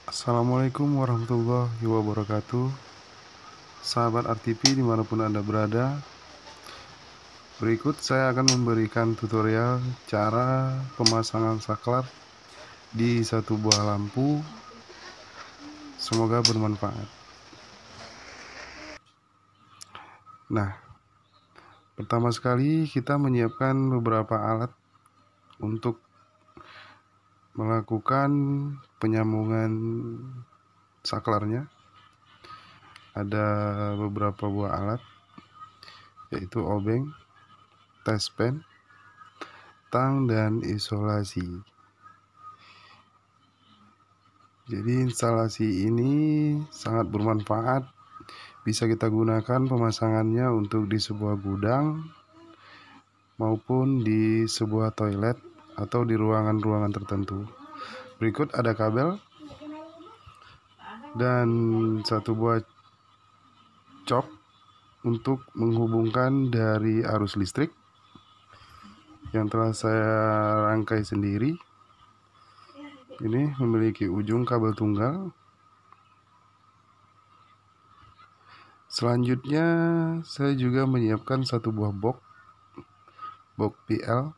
Assalamualaikum warahmatullahi wabarakatuh. Sahabat RTP dimanapun Anda berada, berikut saya akan memberikan tutorial cara pemasangan saklar di satu buah lampu. Semoga bermanfaat. Nah, pertama sekali kita menyiapkan beberapa alat untuk melakukan penyambungan saklarnya. Ada beberapa buah alat, yaitu obeng, tespen, tang, dan isolasi. Jadi instalasi ini sangat bermanfaat. Bisa kita gunakan pemasangannya untuk di sebuah gudang maupun di sebuah toilet atau di ruangan-ruangan tertentu. Berikut ada kabel dan satu buah cok untuk menghubungkan dari arus listrik yang telah saya rangkai sendiri. Ini memiliki ujung kabel tunggal. Selanjutnya saya juga menyiapkan satu buah box PL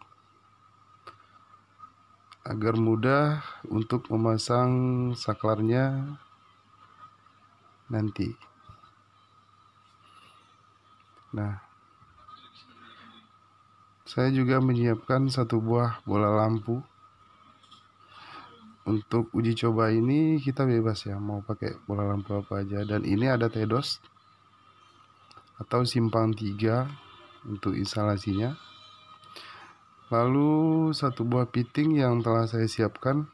agar mudah untuk memasang saklarnya nanti. Nah, saya juga menyiapkan satu buah bola lampu. Untuk uji coba ini kita bebas ya, mau pakai bola lampu apa aja. Dan ini ada TEDOS atau simpang 3 untuk instalasinya. Lalu satu buah piting yang telah saya siapkan,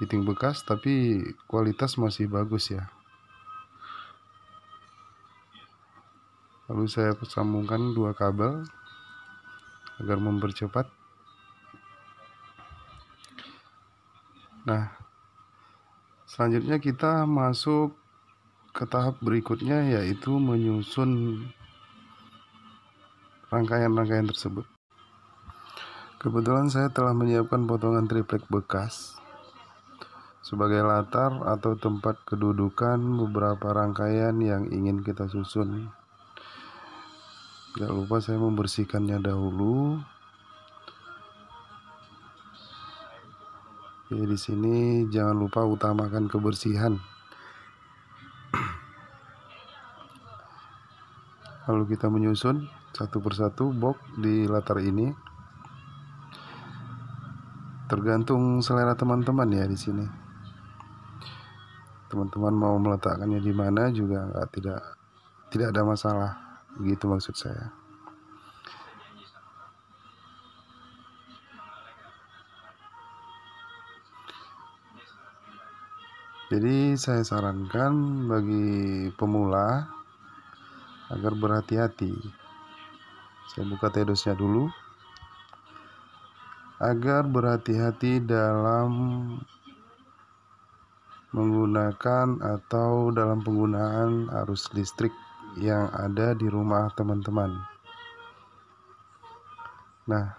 piting bekas tapi kualitas masih bagus ya. Lalu saya sambungkan dua kabel agar mempercepat. Nah, selanjutnya kita masuk ke tahap berikutnya, yaitu menyusun rangkaian-rangkaian tersebut. Kebetulan saya telah menyiapkan potongan triplek bekas sebagai latar atau tempat kedudukan beberapa rangkaian yang ingin kita susun. Jangan lupa saya membersihkannya dahulu. Oke, di sini jangan lupa utamakan kebersihan. Lalu kita menyusun satu persatu box di latar ini. Tergantung selera teman-teman ya di sini. Teman-teman mau meletakkannya di mana juga tidak ada masalah. Begitu maksud saya. Jadi saya sarankan bagi pemula agar berhati-hati. Saya buka TEDOS-nya dulu. Agar berhati-hati dalam menggunakan atau dalam penggunaan arus listrik yang ada di rumah teman-teman. Nah,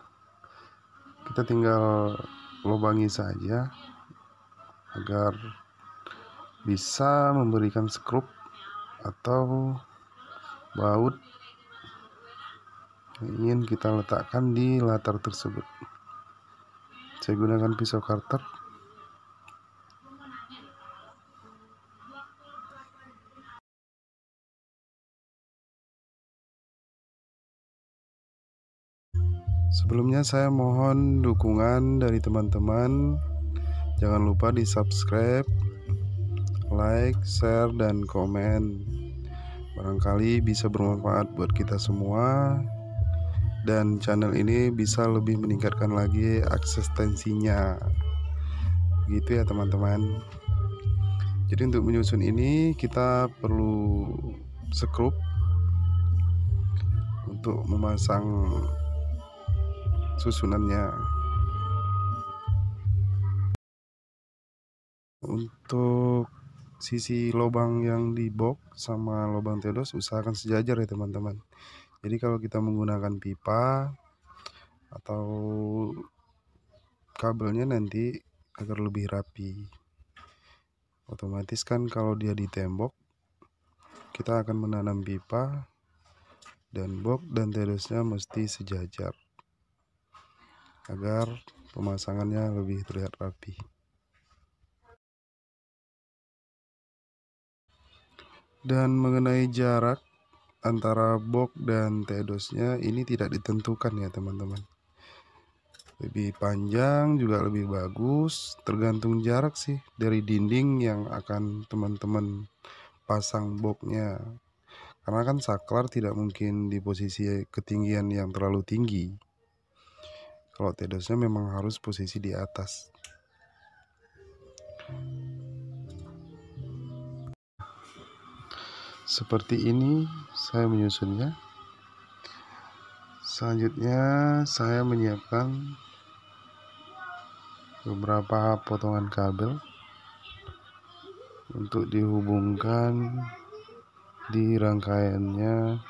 kita tinggal lubangi saja agar bisa memberikan skrup atau baut yang ingin kita letakkan di latar tersebut. Saya gunakan pisau karter. Sebelumnya saya mohon dukungan dari teman-teman. Jangan lupa di subscribe, like, share, dan komen. Barangkali bisa bermanfaat buat kita semua, dan channel ini bisa lebih meningkatkan lagi eksistensinya. Gitu ya teman-teman. Jadi untuk menyusun ini kita perlu skrup untuk memasang susunannya. Untuk sisi lubang yang di box sama lubang TEDOS usahakan sejajar ya teman-teman. Jadi kalau kita menggunakan pipa atau kabelnya nanti agar lebih rapi. Otomatis kan kalau dia di tembok, kita akan menanam pipa dan box dan tedosnya mesti sejajar agar pemasangannya lebih terlihat rapi. Dan mengenai jarak antara box dan tedosnya ini tidak ditentukan ya teman-teman. Lebih panjang juga lebih bagus, tergantung jarak sih dari dinding yang akan teman-teman pasang boxnya. Karena kan saklar tidak mungkin di posisi ketinggian yang terlalu tinggi. Kalau tedosnya memang harus posisi di atas. Seperti ini saya menyusunnya. Selanjutnya saya menyiapkan beberapa potongan kabel untuk dihubungkan di rangkaiannya.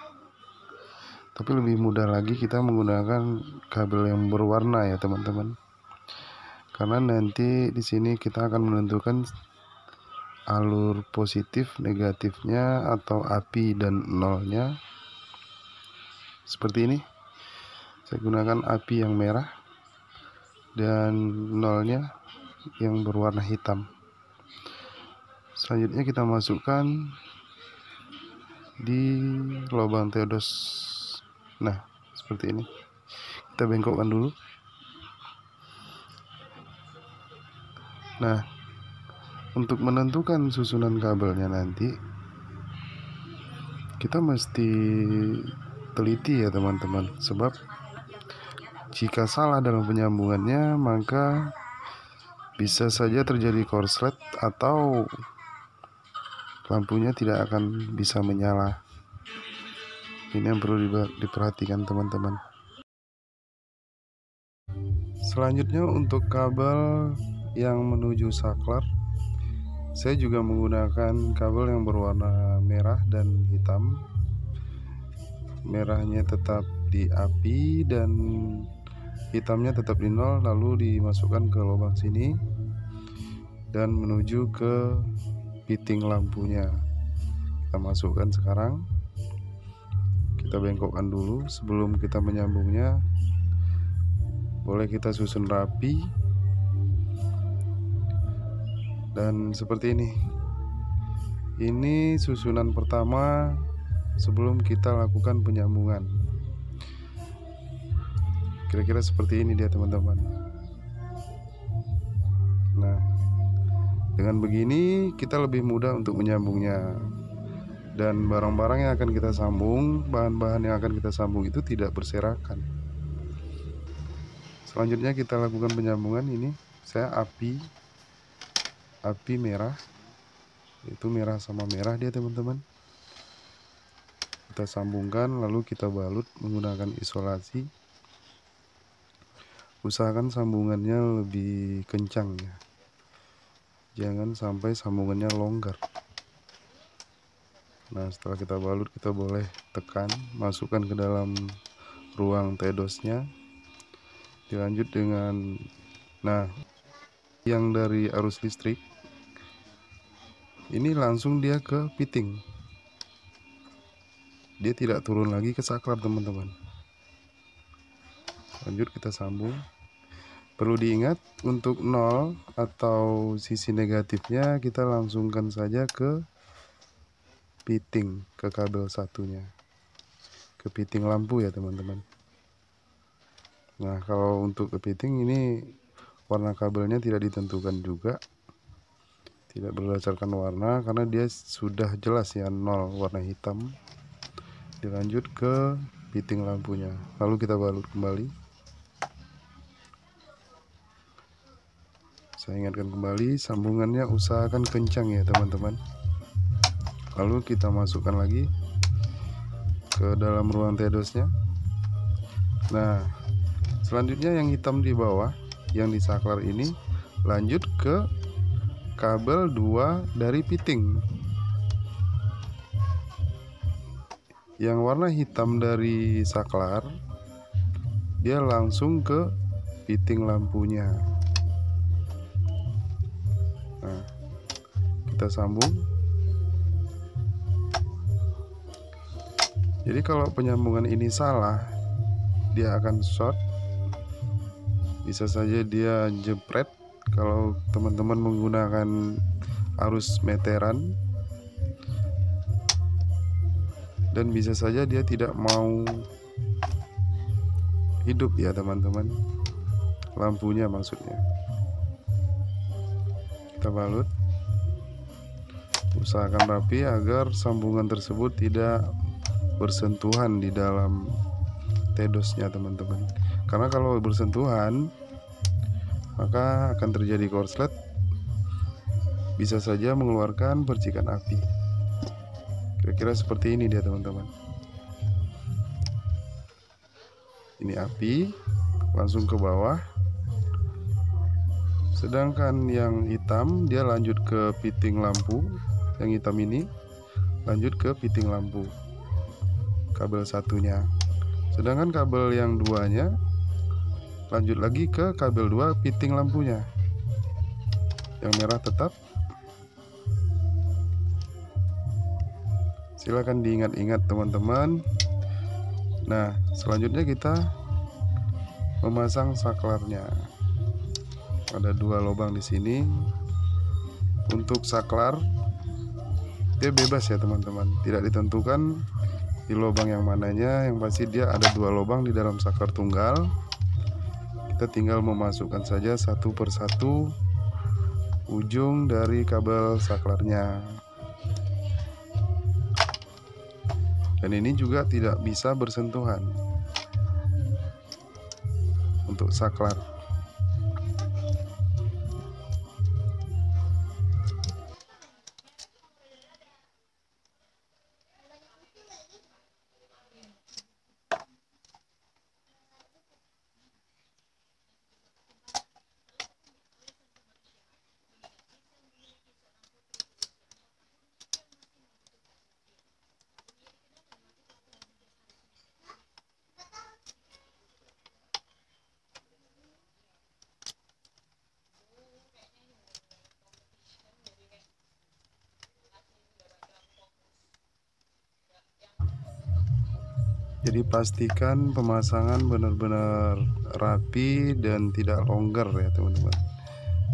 Tapi lebih mudah lagi kita menggunakan kabel yang berwarna ya teman-teman. Karena nanti di sini kita akan menentukan alur positif negatifnya atau api dan nolnya. Seperti ini. Saya gunakan api yang merah dan nolnya yang berwarna hitam. Selanjutnya kita masukkan di lubang tedos. Nah, seperti ini. Kita bengkokkan dulu. Nah, untuk menentukan susunan kabelnya nanti kita mesti teliti ya teman-teman, sebab jika salah dalam penyambungannya maka bisa saja terjadi korslet atau lampunya tidak akan bisa menyala. Ini yang perlu diperhatikan teman-teman. Selanjutnya untuk kabel yang menuju saklar, saya juga menggunakan kabel yang berwarna merah dan hitam. Merahnya tetap di api dan hitamnya tetap di nol, lalu dimasukkan ke lubang sini dan menuju ke fitting lampunya. Kita masukkan sekarang. Kita bengkokkan dulu sebelum kita menyambungnya. Boleh kita susun rapi. Dan seperti ini. Ini susunan pertama sebelum kita lakukan penyambungan. Kira-kira seperti ini dia teman-teman. Nah, dengan begini kita lebih mudah untuk menyambungnya. Dan barang-barang yang akan kita sambung, bahan-bahan yang akan kita sambung itu tidak berserakan. Selanjutnya kita lakukan penyambungan. Ini saya api merah, itu merah sama merah dia teman-teman. Kita sambungkan lalu kita balut menggunakan isolasi. Usahakan sambungannya lebih kencang ya, jangan sampai sambungannya longgar. Nah, setelah kita balut, kita boleh tekan, masukkan ke dalam ruang tedosnya. Dilanjut dengan, nah, yang dari arus listrik ini langsung dia ke fitting. Dia tidak turun lagi ke saklar teman-teman. Lanjut kita sambung. Perlu diingat untuk nol atau sisi negatifnya kita langsungkan saja ke fitting, ke kabel satunya, ke fitting lampu ya teman-teman. Nah, kalau untuk ke fitting ini warna kabelnya tidak ditentukan juga, tidak berdasarkan warna karena dia sudah jelas ya nol warna hitam. Dilanjut ke fitting lampunya, lalu kita balut kembali. Saya ingatkan kembali, sambungannya usahakan kencang ya teman-teman. Lalu kita masukkan lagi ke dalam ruang tedosnya. Nah, selanjutnya yang hitam di bawah, yang di saklar ini, lanjut ke kabel 2 dari fitting. Yang warna hitam dari saklar, dia langsung ke fitting lampunya. Nah, kita kita sambung. Jadi kalau penyambungan ini salah, dia akan short. Bisa saja dia jepret kalau teman-teman menggunakan arus meteran, dan bisa saja dia tidak mau hidup ya teman-teman, lampunya maksudnya. Kita balut, usahakan rapi agar sambungan tersebut tidak bersentuhan di dalam tedosnya teman-teman, karena kalau bersentuhan maka akan terjadi korslet, bisa saja mengeluarkan percikan api. Kira-kira seperti ini dia teman-teman. Ini api langsung ke bawah, sedangkan yang hitam dia lanjut ke piting lampu. Yang hitam ini lanjut ke piting lampu, kabel satunya. Sedangkan kabel yang duanya lanjut lagi ke kabel 2 piting lampunya. Yang merah tetap. Silakan diingat-ingat teman-teman. Nah, selanjutnya kita memasang saklarnya. Ada 2 lubang di sini. Untuk saklar dia bebas ya teman-teman, tidak ditentukan di lubang yang mananya. Yang pasti dia ada 2 lubang di dalam saklar tunggal. Kita tinggal memasukkan saja satu persatu ujung dari kabel saklarnya. Dan ini juga tidak bisa bersentuhan untuk saklar. Jadi pastikan pemasangan benar-benar rapi dan tidak longgar ya teman-teman.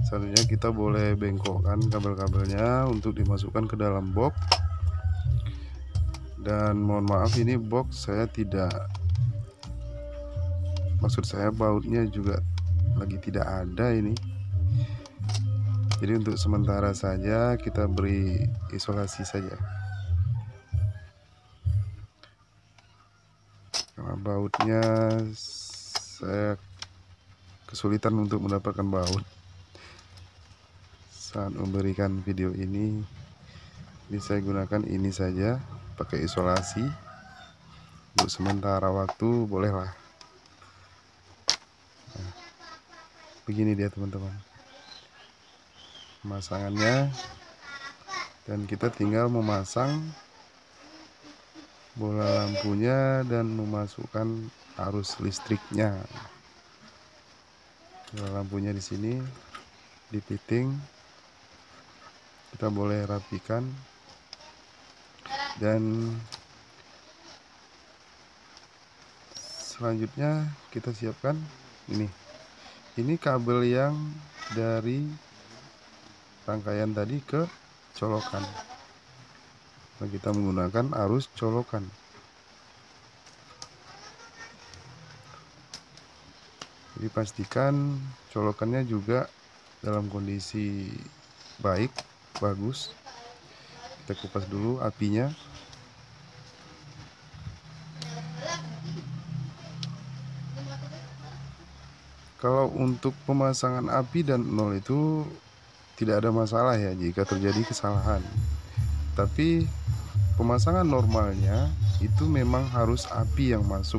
Selanjutnya kita boleh bengkokkan kabel-kabelnya untuk dimasukkan ke dalam box. Dan mohon maaf, ini box saya tidak, maksud saya bautnya juga lagi tidak ada ini. Jadi untuk sementara saja kita beri isolasi saja. Karena bautnya saya kesulitan untuk mendapatkan baut saat memberikan video ini. Jadi saya gunakan ini saja, pakai isolasi untuk sementara waktu, bolehlah. Nah, begini dia teman-teman pemasangannya, dan kita tinggal memasang bola lampunya dan memasukkan arus listriknya. Bola lampunya di sini di piting, kita boleh rapikan. Dan selanjutnya kita siapkan ini kabel yang dari rangkaian tadi ke colokan. Nah, kita menggunakan arus colokan. Jadi pastikan colokannya juga dalam kondisi baik, bagus. Kita kupas dulu apinya. Kalau untuk pemasangan api dan nol itu tidak ada masalah ya jika terjadi kesalahan. Tapi pemasangan normalnya itu memang harus api yang masuk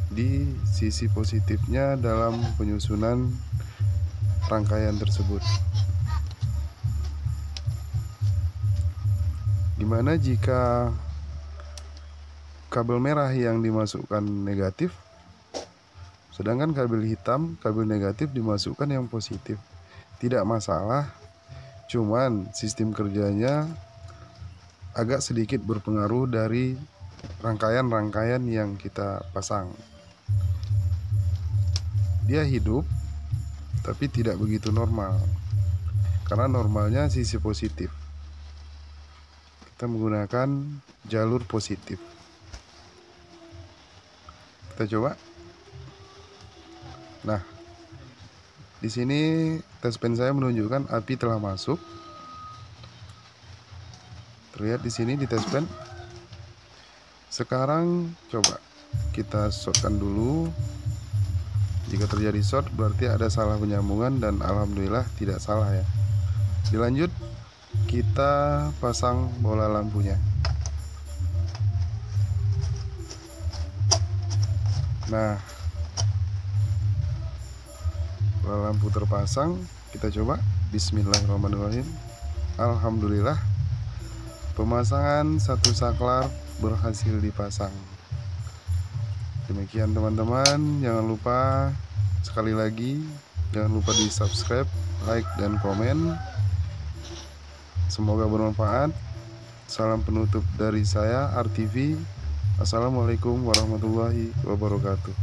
di sisi positifnya dalam penyusunan rangkaian tersebut. Gimana jika kabel merah yang dimasukkan negatif, sedangkan kabel hitam, kabel negatif dimasukkan yang positif? Tidak masalah, Cuman sistem kerjanya agak sedikit berpengaruh dari rangkaian-rangkaian yang kita pasang. Dia hidup tapi tidak begitu normal, karena normalnya sisi positif. Kita menggunakan jalur positif. Kita coba. Nah, di sini tes pen saya menunjukkan api telah masuk. Terlihat di sini di tes pen. Sekarang coba kita shotkan dulu. Jika terjadi short berarti ada salah penyambungan, dan alhamdulillah tidak salah ya. Dilanjut, kita pasang bola lampunya. Nah, bola lampu terpasang. Kita coba. Bismillahirrahmanirrahim. Alhamdulillah, pemasangan satu saklar berhasil dipasang. Demikian teman-teman, jangan lupa sekali lagi, jangan lupa di subscribe, like, dan komen. Semoga bermanfaat. Salam penutup dari saya, RTV. Assalamualaikum warahmatullahi wabarakatuh.